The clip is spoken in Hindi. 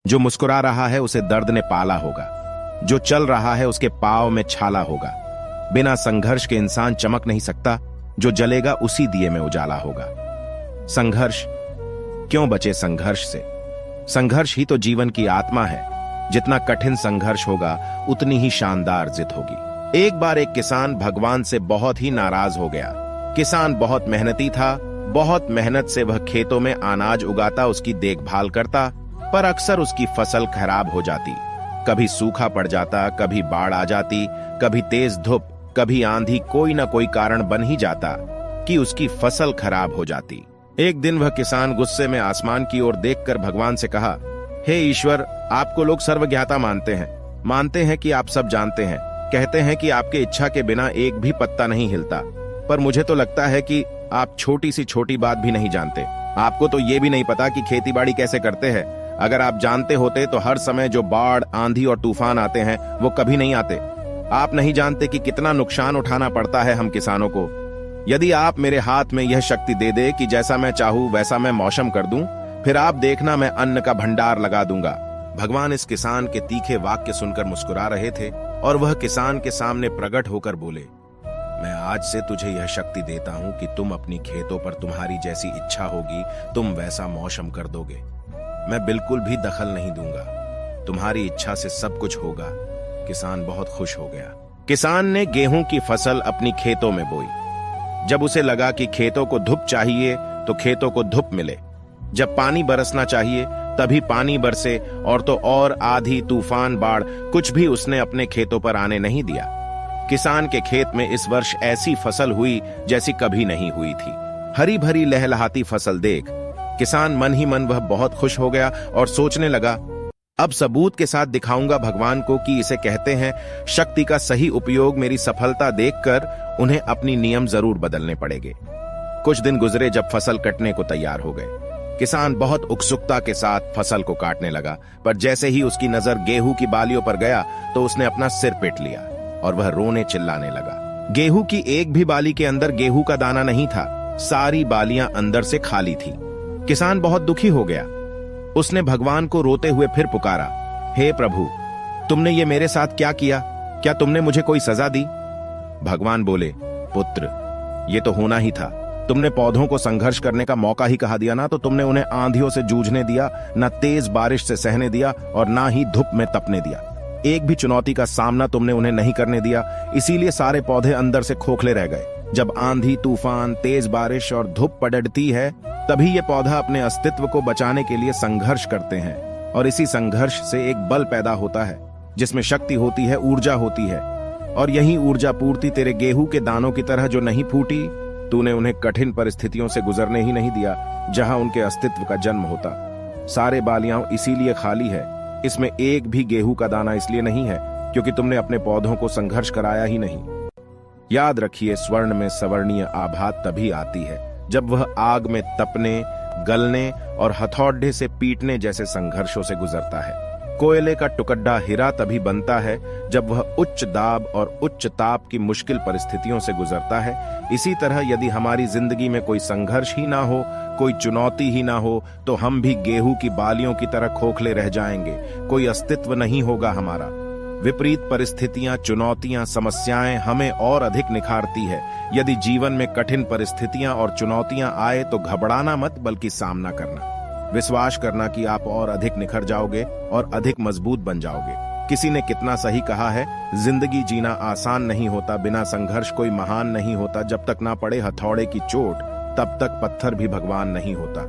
जो मुस्कुरा रहा है उसे दर्द ने पाला होगा, जो चल रहा है उसके पांव में छाला होगा। बिना संघर्ष के इंसान चमक नहीं सकता, जो जलेगा उसी दिए में उजाला होगा। संघर्ष क्यों बचे संघर्ष से? संघर्ष ही तो जीवन की आत्मा है। जितना कठिन संघर्ष होगा उतनी ही शानदार जीत होगी। एक बार एक किसान भगवान से बहुत ही नाराज हो गया। किसान बहुत मेहनती था, बहुत मेहनत से वह खेतों में अनाज उगाता, उसकी देखभाल करता, पर अक्सर उसकी फसल खराब हो जाती। कभी सूखा पड़ जाता, कभी बाढ़ आ जाती, कभी तेज धूप, कभी आंधी, कोई ना कोई कारण बन ही जाता कि उसकी फसल खराब हो जाती। एक दिन वह किसान गुस्से में आसमान की ओर देखकर भगवान से कहा, हे ईश्वर, आपको लोग सर्वज्ञाता मानते हैं कि आप सब जानते हैं, कहते हैं कि आपके इच्छा के बिना एक भी पत्ता नहीं हिलता, पर मुझे तो लगता है कि आप छोटी सी छोटी बात भी नहीं जानते। आपको तो ये भी नहीं पता कि खेतीबाड़ी कैसे करते हैं। अगर आप जानते होते तो हर समय जो बाढ़, आंधी और तूफान आते हैं वो कभी नहीं आते। आप नहीं जानते कि कितना नुकसान उठाना पड़ता है हम किसानों को। यदि आप मेरे हाथ में यह शक्ति दे दे कि जैसा मैं चाहूं वैसा मैं मौसम कर दूं, फिर आप देखना मैं अन्न का भंडार लगा दूंगा। भगवान इस किसान के तीखे वाक्य सुनकर मुस्कुरा रहे थे और वह किसान के सामने प्रकट होकर बोले, मैं आज से तुझे यह शक्ति देता हूं कि तुम अपनी खेतों पर तुम्हारी जैसी इच्छा होगी तुम वैसा मौसम कर दोगे। मैं बिल्कुल भी दखल नहीं दूंगा, तुम्हारी इच्छा से सब कुछ होगा। किसान बहुत खुश हो गया। किसान ने गेहूं की फसल अपनी खेतों में बोई। जब उसे लगा कि खेतों को धूप चाहिए तो खेतों को धूप मिले, जब पानी बरसना चाहिए तभी पानी बरसे, और तो और आंधी, तूफान, बाढ़ कुछ भी उसने अपने खेतों पर आने नहीं दिया। किसान के खेत में इस वर्ष ऐसी फसल हुई जैसी कभी नहीं हुई थी। हरी भरी लहलहाती फसल देख किसान मन ही मन वह बहुत खुश हो गया और सोचने लगा, अब सबूत के साथ दिखाऊंगा भगवान को कि इसे कहते हैं शक्ति का सही उपयोग। मेरी सफलता देखकर उन्हें अपनी नियम जरूर बदलने पड़ेंगे। कुछ दिन गुजरे जब फसल कटने को तैयार हो गए। किसान बहुत उत्सुकता के साथ फसल को काटने लगा, पर जैसे ही उसकी नजर गेहूं की बालियों पर गया तो उसने अपना सिर पीट लिया और वह रोने चिल्लाने लगा। गेहूं की एक भी बाली के अंदर गेहूं का दाना नहीं था, सारी बालियां अंदर से खाली थी। किसान बहुत दुखी हो गया। उसने भगवान को रोते हुए फिर पुकारा, हे प्रभु, तुमने ये मेरे साथ क्या किया? क्या तुमने मुझे कोई सजा दी? भगवान बोले, पुत्र, ये तो होना ही था। तुमने पौधों को संघर्ष करने का मौका ही कहा दिया ना, तो तुमने उन्हें आंधियों से जूझने दिया, ना तेज बारिश से सहने दिया और ना ही धूप में तपने दिया। एक भी चुनौती का सामना तुमने उन्हें नहीं करने दिया, इसीलिए सारे पौधे अंदर से खोखले रह गए। जब आंधी, तूफान, तेज बारिश और धूप पड़ती है तभी ये पौधा अपने अस्तित्व को बचाने के लिए संघर्ष करते हैं, और इसी संघर्ष से एक बल पैदा होता है जिसमें शक्ति होती है, ऊर्जा होती है। और यही ऊर्जा पूर्ति तेरे गेहूं के दानों की तरह जो नहीं फूटी, तूने उन्हें कठिन परिस्थितियों से गुजरने ही नहीं दिया जहां उनके अस्तित्व का जन्म होता। सारे बालियां इसीलिए खाली है, इसमें एक भी गेहूं का दाना इसलिए नहीं है क्योंकि तुमने अपने पौधों को संघर्ष कराया ही नहीं। याद रखिए, स्वर्ण में सवर्णीय आभा तभी आती है जब वह आग में तपने, गलने और हथौड़े से पीटने जैसे संघर्षों से गुजरता है। कोयले का टुकड़ा हीरा तभी बनता है जब वह उच्च दाब और उच्च ताप की मुश्किल परिस्थितियों से गुजरता है। इसी तरह यदि हमारी जिंदगी में कोई संघर्ष ही ना हो, कोई चुनौती ही ना हो, तो हम भी गेहूं की बालियों की तरह खोखले रह जाएंगे, कोई अस्तित्व नहीं होगा हमारा। विपरीत परिस्थितियां, चुनौतियां, समस्याएं हमें और अधिक निखारती है। यदि जीवन में कठिन परिस्थितियां और चुनौतियां आए तो घबराना मत, बल्कि सामना करना। विश्वास करना कि आप और अधिक निखर जाओगे और अधिक मजबूत बन जाओगे। किसी ने कितना सही कहा है, जिंदगी जीना आसान नहीं होता, बिना संघर्ष कोई महान नहीं होता। जब तक ना पड़े हथौड़े की चोट, तब तक पत्थर भी भगवान नहीं होता।